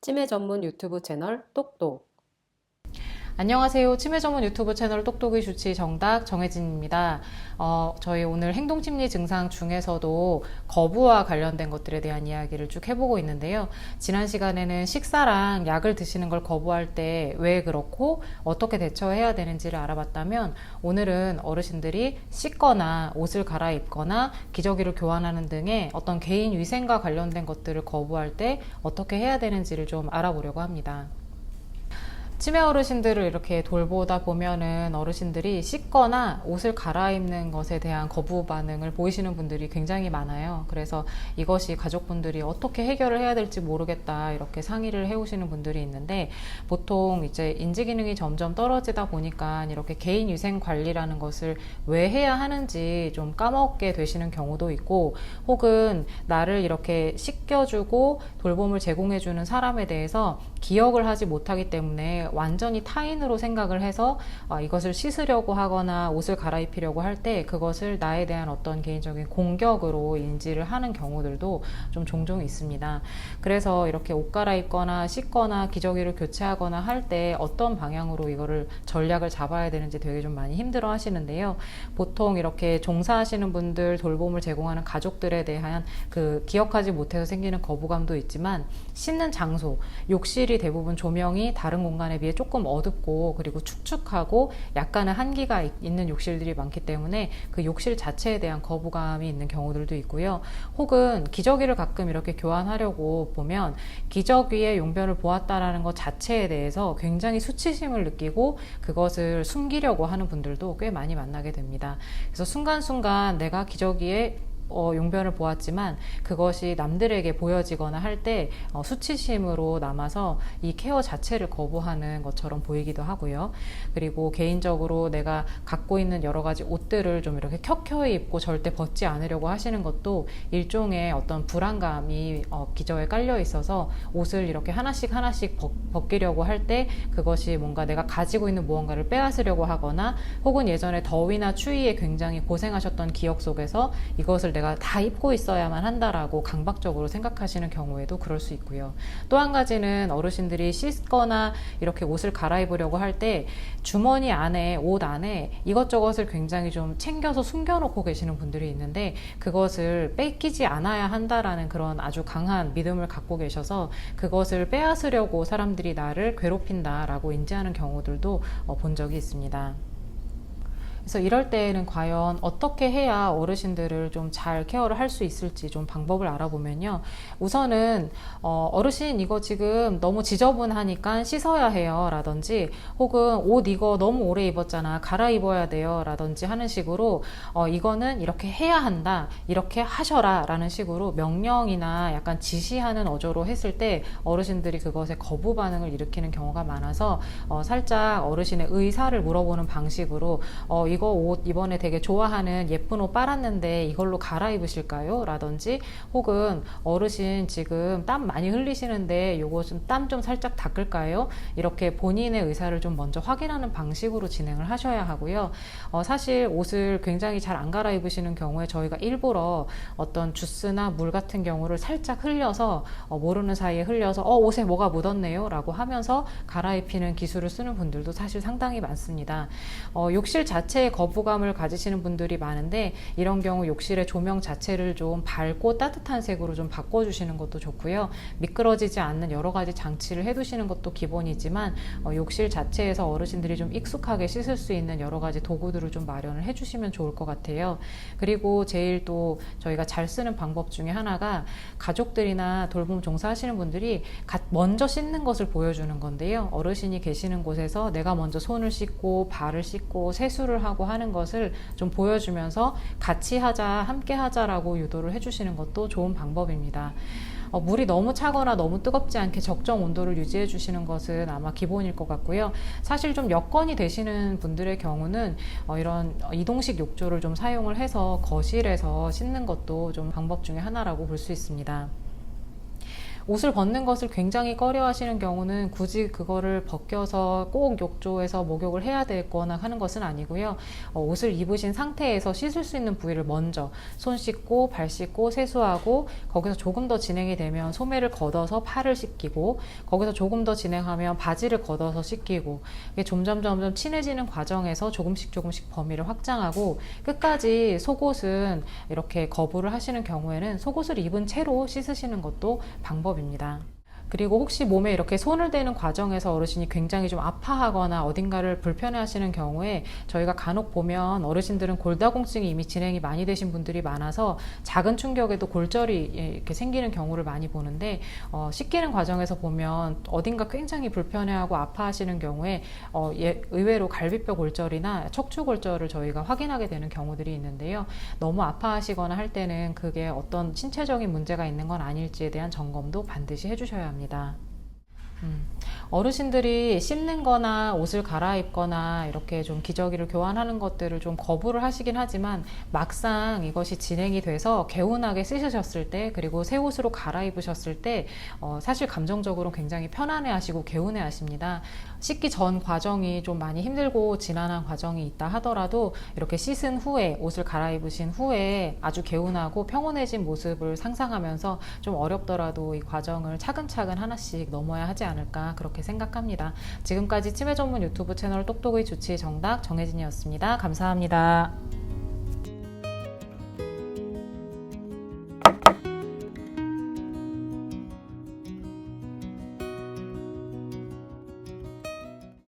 치매 전문 유튜브 채널 똑똑. 안녕하세요. 치매 전문 유튜브 채널 똑똑이 주치 정답 정혜진입니다. 저희 오늘 행동심리 증상 중에서도 거부와 관련된 것들에 대한 이야기를 쭉 해보고 있는데요. 지난 시간에는 식사랑 약을 드시는 걸 거부할 때 왜 그렇고 어떻게 대처해야 되는지를 알아봤다면, 오늘은 어르신들이 씻거나 옷을 갈아입거나 기저귀를 교환하는 등의 어떤 개인 위생과 관련된 것들을 거부할 때 어떻게 해야 되는지를 좀 알아보려고 합니다. 치매 어르신들을 이렇게 돌보다 보면은 어르신들이 씻거나 옷을 갈아입는 것에 대한 거부 반응을 보이시는 분들이 굉장히 많아요. 그래서 이것이 가족분들이 어떻게 해결을 해야 될지 모르겠다 이렇게 상의를 해오시는 분들이 있는데, 보통 이제 인지 기능이 점점 떨어지다 보니까 이렇게 개인 위생 관리라는 것을 왜 해야 하는지 좀 까먹게 되시는 경우도 있고, 혹은 나를 이렇게 씻겨주고 돌봄을 제공해주는 사람에 대해서 기억을 하지 못하기 때문에 완전히 타인으로 생각을 해서 이것을 씻으려고 하거나 옷을 갈아입히려고 할 때 그것을 나에 대한 어떤 개인적인 공격으로 인지를 하는 경우들도 좀 종종 있습니다. 그래서 이렇게 옷 갈아입거나 씻거나 기저귀를 교체하거나 할 때 어떤 방향으로 이거를 전략을 잡아야 되는지 되게 좀 많이 힘들어 하시는데요. 보통 이렇게 종사하시는 분들, 돌봄을 제공하는 가족들에 대한 그 기억하지 못해서 생기는 거부감도 있지만, 씻는 장소, 욕실이 대부분 조명이 다른 공간에 비해 조금 어둡고 그리고 축축하고 약간의 한기가 있는 욕실들이 많기 때문에 그 욕실 자체에 대한 거부감이 있는 경우들도 있고요. 혹은 기저귀를 가끔 이렇게 교환하려고 보면 기저귀의 용변을 보았다라는 것 자체에 대해서 굉장히 수치심을 느끼고 그것을 숨기려고 하는 분들도 꽤 많이 만나게 됩니다. 그래서 순간순간 내가 기저귀에 용변을 보았지만 그것이 남들에게 보여지거나 할 때 수치심으로 남아서 이 케어 자체를 거부하는 것처럼 보이기도 하고요. 그리고 개인적으로 내가 갖고 있는 여러 가지 옷들을 좀 이렇게 켜켜이 입고 절대 벗지 않으려고 하시는 것도 일종의 어떤 불안감이 기저에 깔려 있어서 옷을 이렇게 하나씩 벗기려고 할 때 그것이 뭔가 내가 가지고 있는 무언가를 빼앗으려고 하거나, 혹은 예전에 더위나 추위에 굉장히 고생하셨던 기억 속에서 이것을 내가 다 입고 있어야만 한다라고 강박적으로 생각하시는 경우에도 그럴 수 있고요. 또 한 가지는 어르신들이 씻거나 이렇게 옷을 갈아입으려고 할 때 주머니 안에, 옷 안에 이것저것을 굉장히 좀 챙겨서 숨겨놓고 계시는 분들이 있는데, 그것을 뺏기지 않아야 한다라는 그런 아주 강한 믿음을 갖고 계셔서 그것을 빼앗으려고 사람들이 나를 괴롭힌다라고 인지하는 경우들도 본 적이 있습니다. 그래서 이럴 때에는 과연 어떻게 해야 어르신들을 좀 잘 케어를 할 수 있을지 좀 방법을 알아보면요. 우선은 어르신 이거 지금 너무 지저분하니까 씻어야 해요 라든지, 혹은 옷 이거 너무 오래 입었잖아 갈아입어야 돼요 라든지 하는 식으로 이거는 이렇게 해야 한다, 이렇게 하셔라 라는 식으로 명령이나 약간 지시하는 어조로 했을 때 어르신들이 그것에 거부 반응을 일으키는 경우가 많아서 살짝 어르신의 의사를 물어보는 방식으로 이거 옷 이번에 되게 좋아하는 예쁜 옷 빨았는데 이걸로 갈아입으실까요? 라든지, 혹은 어르신 지금 땀 많이 흘리시는데 요거 좀 땀 좀 살짝 닦을까요? 이렇게 본인의 의사를 좀 먼저 확인하는 방식으로 진행을 하셔야 하고요. 사실 옷을 굉장히 잘 안 갈아입으시는 경우에 저희가 일부러 어떤 주스나 물 같은 경우를 살짝 흘려서 모르는 사이에 흘려서 옷에 뭐가 묻었네요 라고 하면서 갈아입히는 기술을 쓰는 분들도 사실 상당히 많습니다. 욕실 자체에 거부감을 가지시는 분들이 많은데, 이런 경우 욕실의 조명 자체를 좀 밝고 따뜻한 색으로 좀 바꿔주시는 것도 좋고요. 미끄러지지 않는 여러 가지 장치를 해두시는 것도 기본이지만 욕실 자체에서 어르신들이 좀 익숙하게 씻을 수 있는 여러 가지 도구들을 좀 마련을 해주시면 좋을 것 같아요. 그리고 제일 또 저희가 잘 쓰는 방법 중에 하나가, 가족들이나 돌봄 종사하시는 분들이 먼저 씻는 것을 보여주는 건데요. 어르신이 계시는 곳에서 내가 먼저 손을 씻고 발을 씻고 세수를 하고 하는 것을 좀 보여주면서 같이 하자, 함께 하자라고 유도를 해주시는 것도 좋은 방법입니다. 물이 너무 차거나 너무 뜨겁지 않게 적정 온도를 유지해 주시는 것은 아마 기본일 것 같고요. 사실 좀 여건이 되시는 분들의 경우는 이런 이동식 욕조를 좀 사용을 해서 거실에서 씻는 것도 좀 방법 중에 하나라고 볼 수 있습니다. 옷을 벗는 것을 굉장히 꺼려 하시는 경우는 굳이 그거를 벗겨서 꼭 욕조에서 목욕을 해야 되거나 하는 것은 아니고요. 옷을 입으신 상태에서 씻을 수 있는 부위를 먼저 손 씻고 발 씻고 세수하고, 거기서 조금 더 진행이 되면 소매를 걷어서 팔을 씻기고, 거기서 조금 더 진행하면 바지를 걷어서 씻기고, 이게 점점 친해지는 과정에서 조금씩 범위를 확장하고, 끝까지 속옷은 이렇게 거부를 하시는 경우에는 속옷을 입은 채로 씻으시는 것도 방법입니다. 그리고 혹시 몸에 이렇게 손을 대는 과정에서 어르신이 굉장히 좀 아파하거나 어딘가를 불편해 하시는 경우에, 저희가 간혹 보면 어르신들은 골다공증이 이미 진행이 많이 되신 분들이 많아서 작은 충격에도 골절이 이렇게 생기는 경우를 많이 보는데, 씻기는 과정에서 보면 어딘가 굉장히 불편해하고 아파하시는 경우에 의외로 갈비뼈 골절이나 척추 골절을 저희가 확인하게 되는 경우들이 있는데요. 너무 아파하시거나 할 때는 그게 어떤 신체적인 문제가 있는 건 아닐지에 대한 점검도 반드시 해주셔야 합니다. 어르신들이 씻는 거나 옷을 갈아입거나 이렇게 좀 기저귀를 교환하는 것들을 좀 거부를 하시긴 하지만, 막상 이것이 진행이 돼서 개운하게 씻으셨을 때, 그리고 새 옷으로 갈아입으셨을 때 사실 감정적으로 굉장히 편안해 하시고 개운해 하십니다. 씻기 전 과정이 좀 많이 힘들고 지난한 과정이 있다 하더라도, 이렇게 씻은 후에, 옷을 갈아입으신 후에 아주 개운하고 평온해진 모습을 상상하면서 좀 어렵더라도 이 과정을 차근차근 하나씩 넘어야 하지 않을까, 그렇게 생각합니다. 지금까지 치매 전문 유튜브 채널 똑똑의 주치의 정답, 정혜진이었습니다. 감사합니다.